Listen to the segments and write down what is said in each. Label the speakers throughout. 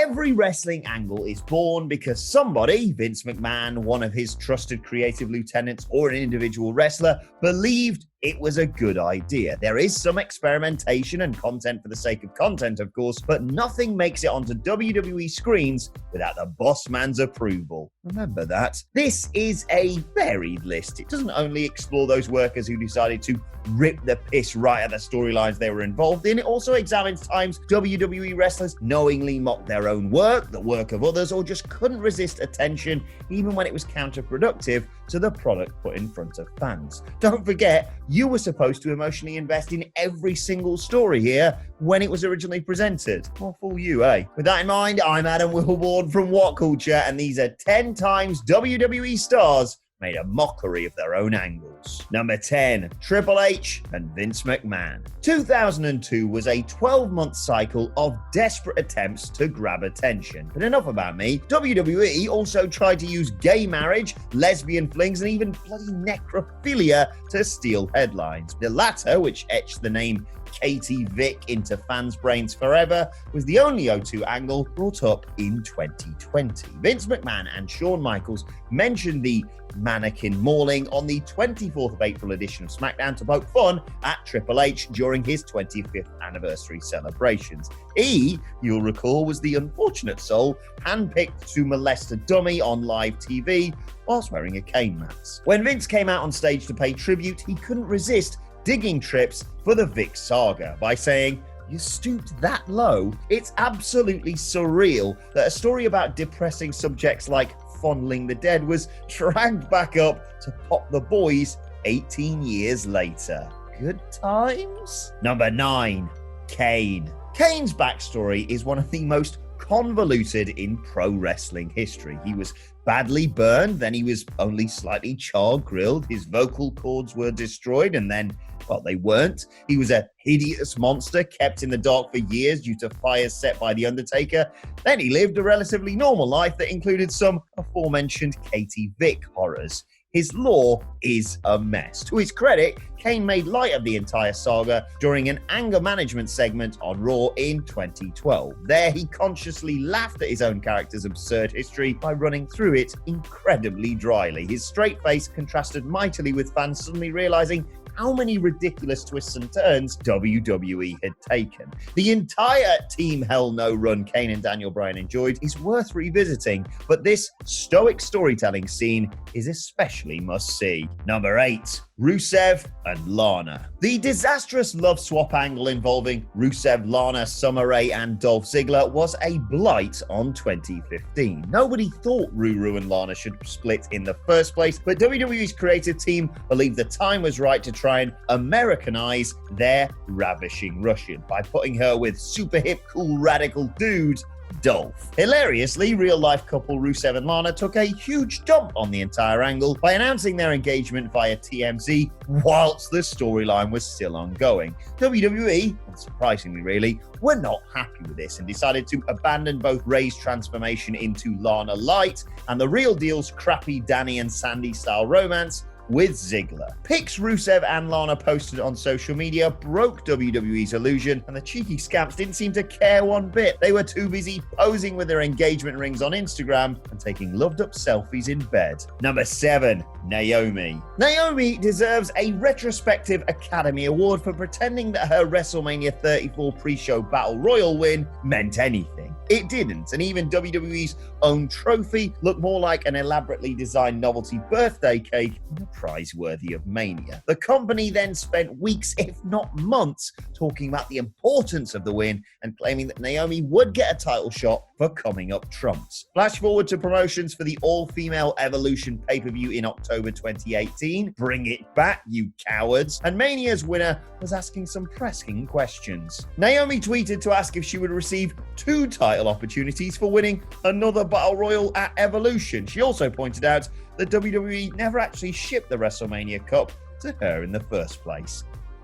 Speaker 1: Every wrestling angle is born because somebody, Vince McMahon, one of his trusted creative lieutenants, or an individual wrestler, believed it was a good idea. There is some experimentation and content for the sake of content, of course, but nothing makes it onto WWE screens without the boss man's approval. Remember that. This is a varied list. It doesn't only explore those workers who decided to rip the piss right at the storylines they were involved in. It also examines times WWE wrestlers knowingly mocked their own work, the work of others, or just couldn't resist attention even when it was counterproductive to the product put in front of fans. Don't forget, you were supposed to emotionally invest in every single story here when it was originally presented. Well, fool you, eh? With that in mind, I'm Adam Wilborn from What Culture, and these are 10 times WWE stars made a mockery of their own angles. Number 10, Triple H and Vince McMahon. 2002 was a 12-month cycle of desperate attempts to grab attention. But enough about me. WWE also tried to use gay marriage, lesbian flings, and even bloody necrophilia to steal headlines. The latter, which etched the name Katie Vick into fans' brains forever, was the only O2 angle brought up in 2020. Vince McMahon and Shawn Michaels mentioned the mannequin mauling on the 24th of April edition of SmackDown to poke fun at Triple H during his 25th anniversary celebrations. He, you'll recall, was the unfortunate soul handpicked to molest a dummy on live TV whilst wearing a Kane mask. When Vince came out on stage to pay tribute, he couldn't resist digging trips for the Vic saga by saying, "You stooped that low? It's absolutely surreal that a story about depressing subjects like fondling the dead was dragged back up to pop the boys 18 years later." Good times? Number 9, Kane. Kane's backstory is one of the most convoluted in pro wrestling history. He was badly burned, then he was only slightly char-grilled, his vocal cords were destroyed, and then, well, they weren't. He was a hideous monster kept in the dark for years due to fires set by The Undertaker. Then he lived a relatively normal life that included some aforementioned Katie Vick horrors. His lore is a mess. To his credit, Kane made light of the entire saga during an anger management segment on Raw in 2012. There, he consciously laughed at his own character's absurd history by running through it incredibly dryly. His straight face contrasted mightily with fans suddenly realizing how many ridiculous twists and turns WWE had taken. The entire Team Hell No run Kane and Daniel Bryan enjoyed is worth revisiting, but this stoic storytelling scene is especially must-see. Number 8, Rusev and Lana. The disastrous love swap angle involving Rusev, Lana, Summer Rae, and Dolph Ziggler was a blight on 2015. Nobody thought Ruru and Lana should split in the first place, but WWE's creative team believed the time was right to try and Americanize their ravishing Russian by putting her with super hip, cool, radical dude Dolph. Hilariously, real-life couple Rusev and Lana took a huge dump on the entire angle by announcing their engagement via TMZ whilst the storyline was still ongoing. WWE, unsurprisingly really, were not happy with this and decided to abandon both Ray's transformation into Lana Light and the real deal's crappy Danny and Sandy style romance with Ziggler. Pics Rusev and Lana posted on social media broke WWE's illusion, and the cheeky scamps didn't seem to care one bit. They were too busy posing with their engagement rings on Instagram and taking loved-up selfies in bed. Number 7, Naomi. Naomi deserves a retrospective Academy Award for pretending that her WrestleMania 34 pre-show Battle Royal win meant anything. It didn't, and even WWE's own trophy looked more like an elaborately designed novelty birthday cake than a prize worthy of Mania. The company then spent weeks, if not months, talking about the importance of the win and claiming that Naomi would get a title shot for coming up trumps. Flash forward to promotions for the all-female Evolution pay-per-view in October 2018. Bring it back, you cowards. And Mania's winner was asking some pressing questions. Naomi tweeted to ask if she would receive 2 title opportunities for winning another Battle Royal at Evolution. She also pointed out that WWE never actually shipped the WrestleMania Cup to her in the first place.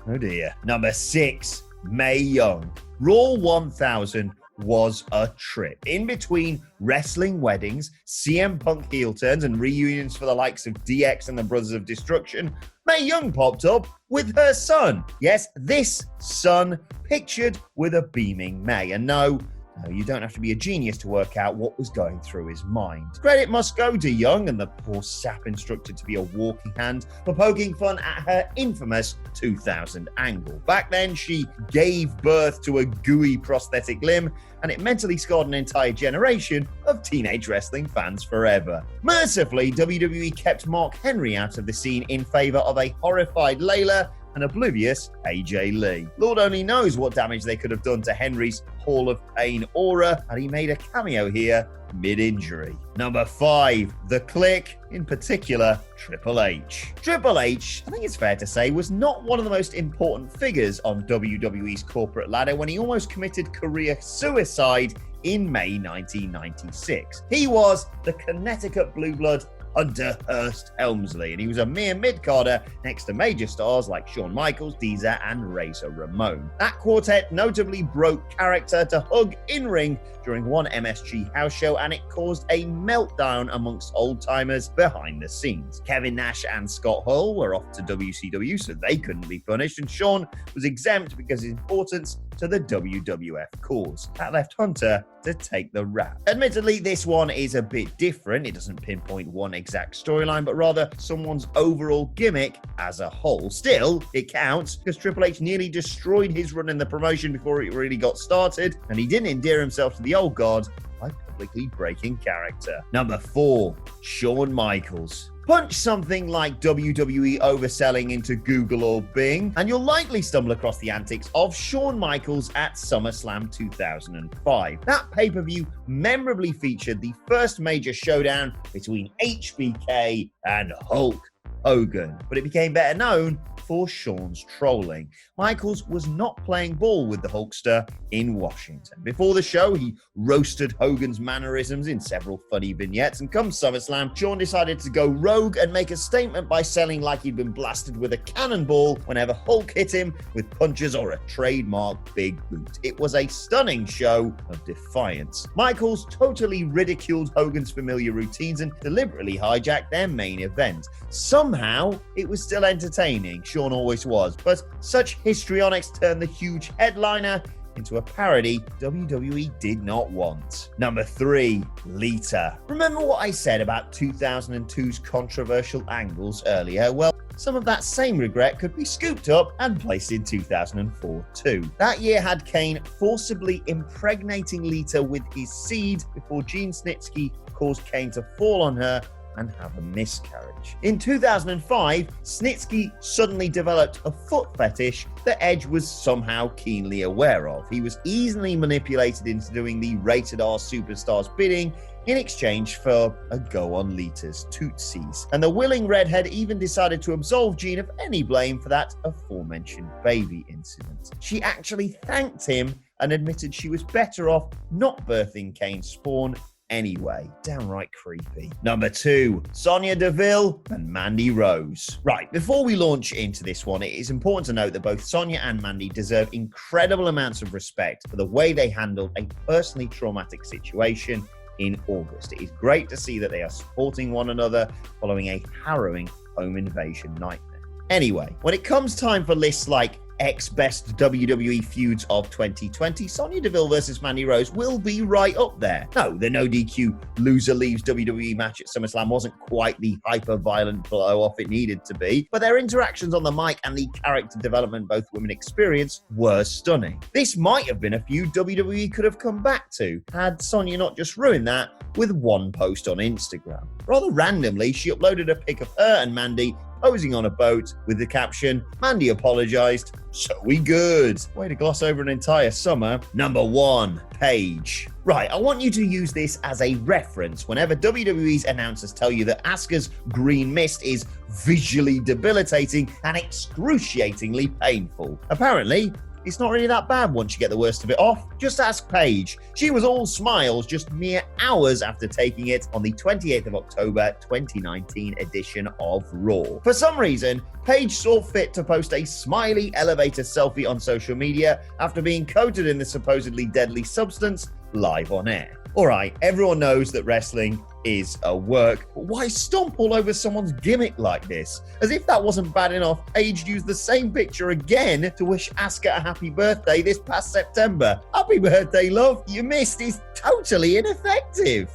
Speaker 1: Oh dear. Number 6, Mae Young. Raw 1000 was a trip. In between wrestling weddings, CM Punk heel turns, and reunions for the likes of DX and the Brothers of Destruction, Mae Young popped up with her son. Yes, this son pictured with a beaming Mae. And no, No, you don't have to be a genius to work out what was going through his mind. Credit must go to Young and the poor sap instructed to be a walking hand for poking fun at her infamous 2000 angle. Back then, she gave birth to a gooey prosthetic limb, and it mentally scarred an entire generation of teenage wrestling fans forever. Mercifully, WWE kept Mark Henry out of the scene in favor of a horrified Layla and oblivious AJ Lee. Lord only knows what damage they could have done to Henry's Hall of Pain aura had he made a cameo here mid-injury. Number 5, The Click, in particular, Triple H. Triple H, I think it's fair to say, was not one of the most important figures on WWE's corporate ladder when he almost committed career suicide in May 1996. He was the Connecticut Blue Blood Hunter Hearst Helmsley, and he was a mere mid-carder next to major stars like Shawn Michaels, Diesel, and Razor Ramon. That quartet notably broke character to hug in-ring during one MSG house show, and it caused a meltdown amongst old-timers behind the scenes. Kevin Nash and Scott Hall were off to WCW, so they couldn't be punished, and Shawn was exempt because of his importance to the WWF cause. That left Hunter to take the rap. Admittedly, this one is a bit different. It doesn't pinpoint one exact storyline, but rather someone's overall gimmick as a whole. Still, it counts because Triple H nearly destroyed his run in the promotion before it really got started, and he didn't endear himself to the old guard by publicly breaking character. Number 4, Shawn Michaels. Punch something like WWE overselling into Google or Bing, and you'll likely stumble across the antics of Shawn Michaels at SummerSlam 2005. That pay-per-view memorably featured the first major showdown between HBK and Hulk Hogan, but it became better known for Shawn's trolling. Michaels was not playing ball with the Hulkster in Washington. Before the show, he roasted Hogan's mannerisms in several funny vignettes, and come SummerSlam, Shawn decided to go rogue and make a statement by selling like he'd been blasted with a cannonball whenever Hulk hit him with punches or a trademark big boot. It was a stunning show of defiance. Michaels totally ridiculed Hogan's familiar routines and deliberately hijacked their main event. Somehow, it was still entertaining. Shawn always was, but such histrionics turned the huge headliner into a parody WWE did not want. Number 3, Lita. Remember what I said about 2002's controversial angles earlier? Well, some of that same regret could be scooped up and placed in 2004 too. That year had Kane forcibly impregnating Lita with his seed before Gene Snitsky caused Kane to fall on her and have a miscarriage. In 2005, Snitsky suddenly developed a foot fetish that Edge was somehow keenly aware of. He was easily manipulated into doing the rated R superstar's bidding in exchange for a go on Lita's tootsies. And the willing redhead even decided to absolve Gene of any blame for that aforementioned baby incident. She actually thanked him and admitted she was better off not birthing Kane's spawn anyway. Downright creepy. Number 2, Sonya Deville and Mandy Rose. Right, before we launch into this one, it is important to note that both Sonya and Mandy deserve incredible amounts of respect for the way they handled a personally traumatic situation in August. It is great to see that they are supporting one another following a harrowing home invasion nightmare. Anyway, when it comes time for lists like ex-best WWE feuds of 2020, Sonya Deville versus Mandy Rose will be right up there. No, the no DQ loser leaves WWE match at SummerSlam wasn't quite the hyper-violent blow-off it needed to be, but their interactions on the mic and the character development both women experienced were stunning. This might have been a feud WWE could have come back to, had Sonya not just ruined that with one post on Instagram. Rather randomly, she uploaded a pic of her and Mandy posing on a boat with the caption, "Mandy apologized, so we good." Way to gloss over an entire summer. Number 1, Paige. Right, I want you to use this as a reference whenever WWE's announcers tell you that Asuka's green mist is visually debilitating and excruciatingly painful. Apparently, it's not really that bad once you get the worst of it off. Just ask Paige. She was all smiles just mere hours after taking it on the 28th of October 2019 edition of Raw. For some reason, Paige saw fit to post a smiley elevator selfie on social media after being coated in the supposedly deadly substance live on air. Alright, everyone knows that wrestling is a work, but why stomp all over someone's gimmick like this? As if that wasn't bad enough, Paige used the same picture again to wish Asuka a happy birthday this past September. A Happy birthday, love. You missed is totally ineffective.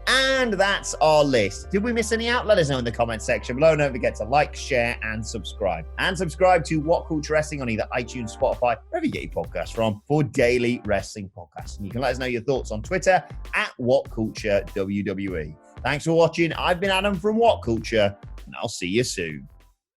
Speaker 1: And that's our list. Did we miss any out? Let us know in the comments section below. Don't forget to like, share, and subscribe. And subscribe to What Culture Wrestling on either iTunes, Spotify, wherever you get your podcasts from, for daily wrestling podcasts. And you can let us know your thoughts on Twitter at What Culture WWE. Thanks for watching. I've been Adam from What Culture, and I'll see you soon.